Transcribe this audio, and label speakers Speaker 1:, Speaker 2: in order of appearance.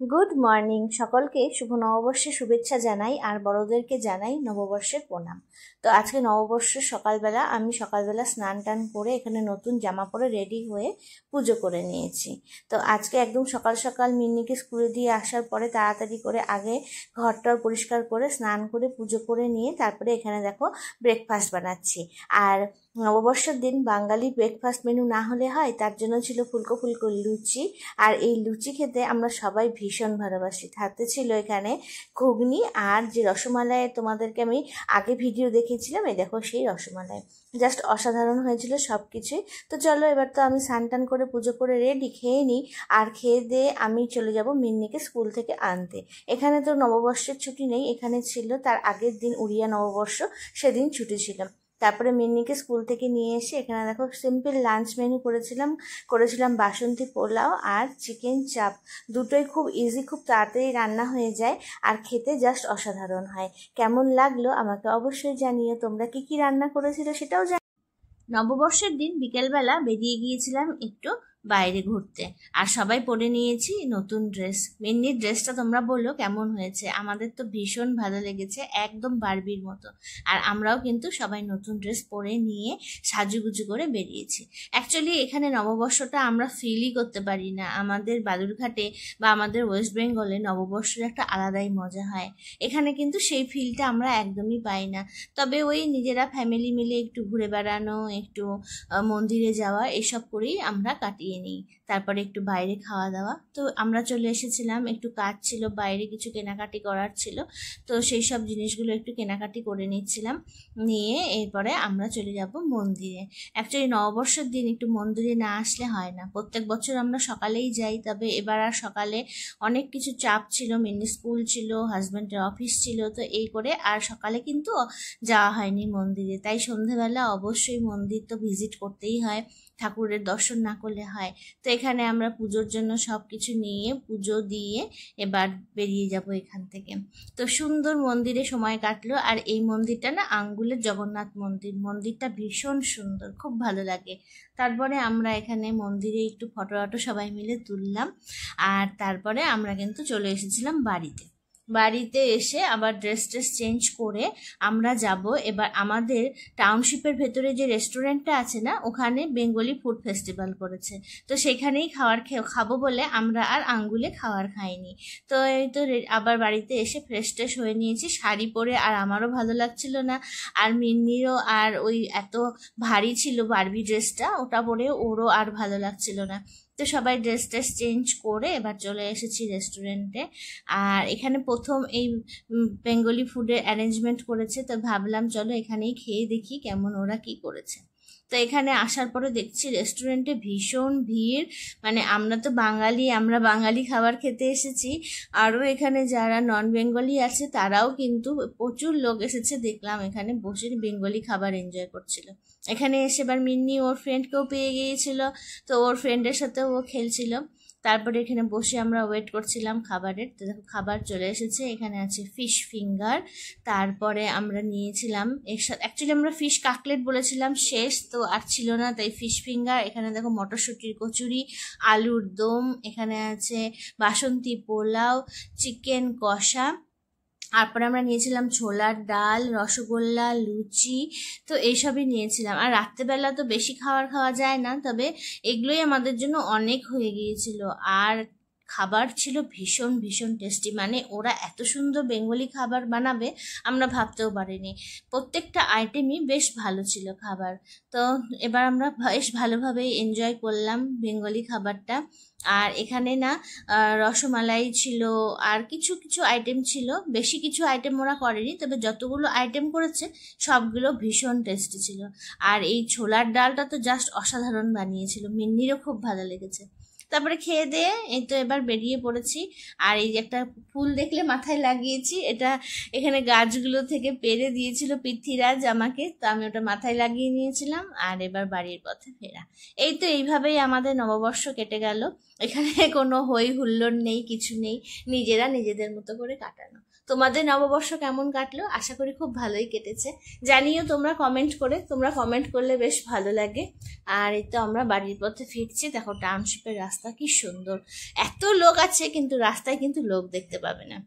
Speaker 1: Good morning সকলকে। শুভ নববর্ষের শুভেচ্ছা জানাই আর বড়দেরকে জানাই নববর্ষের প্রণাম। তো আজকে নববর্ষের সকালবেলা আমি স্নান টান করে এখানে নতুন জামা পরে রেডি হয়ে পুজো করে নিয়েছি। তো আজকে একদম সকাল সকাল মিন্নিকে স্কুলে দিয়ে আসার পরে তাড়াতাড়ি করে আগে ঘরটার পরিষ্কার করে স্নান করে পুজো করে নিয়ে তারপরে এখানে দেখো ব্রেকফাস্ট বানাচ্ছি। আর নববর্ষের দিন বাঙালি ব্রেকফাস্ট মেনু না হলে হয়, তার জন্য ছিল ফুলকো ফুলকো লুচি। আর এই লুচি খেতে আমরা সবাই ভীষণ ভালোবাসি। হাতে ছিল এখানে ঘুগনি আর যে রসমালাই তোমাদেরকে আমি আগে ভিডিও দেখিয়েছিলাম, এই দেখো সেই রসমালাই। জাস্ট অসাধারণ হয়েছিল সব কিছুই। তো চলো এবার তো আমি স্নান টান করে পুজো করে রেডি, খেয়ে নিই। আর খেয়ে দিয়ে আমি চলে যাব মিন্নিকে স্কুল থেকে আনতে। এখানে তো নববর্ষের ছুটি নেই, এখানে ছিল তার আগের দিন উড়িয়া নববর্ষ, সেদিন ছুটি ছিল। তারপরে মিন্নিকে স্কুল থেকে নিয়ে এসে এখানে দেখো সিম্পল লাঞ্চ মেনু করেছিলাম বাসন্তী পোলাও আর চিকেন চাপ। দুটোই খুব ইজি, খুব তাড়াতাড়ি রান্না হয়ে যায় আর খেতে জাস্ট অসাধারণ হয়। কেমন লাগলো আমাকে অবশ্যই জানিও। তোমরা কি কি রান্না করেছিলে সেটাও জানি। নববর্ষের দিন বিকেলবেলা বেরিয়ে গিয়েছিলাম একটু বাইরে ঘুরতে, আর সবাই পরে নিয়েছি নতুন ড্রেস। মিন্নির ড্রেসটা তোমরা বললো কেমন হয়েছে। আমাদের তো ভীষণ ভালো লেগেছে, একদম বারবির মতো। আর আমরাও কিন্তু সবাই নতুন ড্রেস পরে নিয়ে সাজুগুজু করে বেরিয়েছি। অ্যাকচুয়ালি এখানে নববর্ষটা আমরা ফিলই করতে পারি না। আমাদের বালুরঘাটে বা আমাদের ওয়েস্ট বেঙ্গলে নববর্ষের একটা আলাদাই মজা হয়। এখানে কিন্তু সেই ফিলটা আমরা একদমই পাই না। তবে ওই নিজেরা ফ্যামিলি মিলে একটু ঘুরে বেড়ানো, একটু মন্দিরে যাওয়া, এসব করেই আমরা কাটিয়ে নিই। তারপরে একটু বাইরে খাওয়া দাওয়া। তো আমরা চলে এসেছিলাম, একটু কাজ ছিল বাইরে, কিছু কেনাকাটি করার ছিল। তো সেই সব জিনিসগুলো একটু কেনাকাটি করে নিচ্ছিলাম, নিয়ে এরপরে আমরা চলে যাব মন্দিরে। অ্যাকচুয়ালি নববর্ষের দিন একটু মন্দিরে না আসলে হয় না। প্রত্যেক বছর আমরা সকালেই যাই, তবে এবার আর সকালে অনেক কিছু চাপ ছিল, মিনি স্কুল ছিল, হাজব্যান্ডের অফিস ছিল, তো এই করে আর সকালে কিন্তু যাওয়া হয়নি মন্দিরে। তাই সন্ধেবেলা অবশ্যই মন্দির তো ভিজিট করতেই হয়, ঠাকুরের দর্শন না করলে হয়। তো এখানে আমরা পুজোর জন্য সব কিছু নিয়ে পুজো দিয়ে এবার বেরিয়ে যাব এখান থেকে। তো সুন্দর মন্দিরে সময় কাটলো। আর এই মন্দিরটা না আঙ্গুলের জগন্নাথ মন্দির, মন্দিরটা ভীষণ সুন্দর, খুব ভালো লাগে। তারপরে আমরা এখানে মন্দিরে একটু ফটো সবাই মিলে তুললাম। আর তারপরে আমরা কিন্তু চলে এসেছিলাম বাড়িতে এসে আবার ড্রেস চেঞ্জ করে আমরা যাব এবার আমাদের টাউনশিপের ভেতরে যে রেস্টুরেন্টটা আছে না, ওখানে বেঙ্গলি ফুড ফেস্টিভ্যাল করেছে। তো সেখানেই খাবো বলে আমরা আর আঙ্গুলে খাবার খাইনি। তো এই তো আবার বাড়িতে এসে ফ্রেশ হয়ে নিয়েছি শাড়ি পরে, আর আমারও ভালো লাগছিল না, আর মিন্নিরও আর ওই এত ভারী ছিল বারবি ড্রেসটা, ওটা পরে ওরও আর ভালো লাগছিল না। তো সবাই ড্রেস চেঞ্জ করে এবার চলে এসেছি রেস্টুরেন্টে। আর এখানে প্রথম এই বেঙ্গলি ফুডের অ্যারেঞ্জমেন্ট করেছে, তো ভাবলাম চলো এখানেই খেয়ে দেখি কেমন ওরা কি করেছে। তো এখানে আসার পরে দেখছি রেস্টুরেন্টে ভীষণ ভিড়। মানে আমরা বাঙালি খাবার খেতে এসেছি, আরও এখানে যারা নন বেঙ্গলি আছে তারাও কিন্তু প্রচুর লোক এসেছে, দেখলাম এখানে বসে বেঙ্গলি খাবার এনজয় করছিল। এখানে এসে এবার মিন্নি ওর ফ্রেন্ডকেও পেয়ে গিয়েছিল, তো ওর ফ্রেন্ডের সাথেও ও খেলছিল। তারপরে এখানে বসে আমরা ওয়েট করছিলাম খাবারের। তো দেখো খাবার চলে এসেছে, এখানে আছে ফিশ ফিঙ্গার। তারপরে আমরা নিয়েছিলাম অ্যাকচুয়ালি আমরা ফিশ কাটলেট বলেছিলাম, শেষ তো আর ছিল না, তাই ফিশ ফিঙ্গার। এখানে দেখো মটরশুঁটির কচুরি, আলুর দম, এখানে আছে বাসন্তী পোলাও, চিকেন কষা। তারপরে আমরা নিয়েছিলাম ছোলার ডাল, রসগোল্লা, লুচি। তো এইসবই নিয়েছিলাম। আর রাত্রেবেলা তো বেশি খাবার খাওয়া যায় না, তবে এগুলোই আমাদের জন্য অনেক হয়ে গিয়েছিল। আর খাবার ছিল ভীষণ ভীষণ টেস্টি। মানে ওরা এত সুন্দর বেঙ্গলি খাবার বানাবে আমরা ভাবতেও পারিনি। প্রত্যেকটা আইটেমই বেশ ভালো ছিল খাবার। তো এবার আমরা বেশ ভালোভাবেই এনজয় করলাম বেঙ্গলি খাবারটা। আর এখানে না রসমালাই ছিল, আর কিছু কিছু আইটেম ছিল, বেশি কিছু আইটেম ওরা করেনি, তবে যতগুলো আইটেম করেছে সবগুলো ভীষণ টেস্টি ছিল। আর এই ছোলার ডালটা তো জাস্ট অসাধারণ বানিয়েছিল, মিন্নিরও খুব ভালো লেগেছে। তারপরে খেয়ে দিয়ে এই তো এবার বেরিয়ে পড়েছি। আর এই যে একটা ফুল দেখলে মাথায় লাগিয়েছি, এটা এখানে গাছগুলো থেকে পেরে দিয়েছিল পৃথ্বীরাজ আমাকে, তো আমি ওটা মাথায় লাগিয়ে নিয়েছিলাম। আর এবার বাড়ির পথে ফেরা। এই তো এইভাবেই আমাদের নববর্ষ কেটে গেল। এখানে কোনো হই হুল্লোড় নেই, কিছু নেই, নিজেরা নিজেদের মতো করে কাটানো। তোমাদের নববর্ষ কেমন কাটলো? আশা করি খুব ভালোই কেটেছে। জানিও তোমরা কমেন্ট করে, তোমরা কমেন্ট করলে বেশ ভালো লাগে। আর এই তো আমরা বাড়ির পথে ফিরছি। দেখো টাউনশিপের রাস্তা কি সুন্দর, এত লোক আছে কিন্তু রাস্তায় কিন্তু লোক দেখতে পাবে না।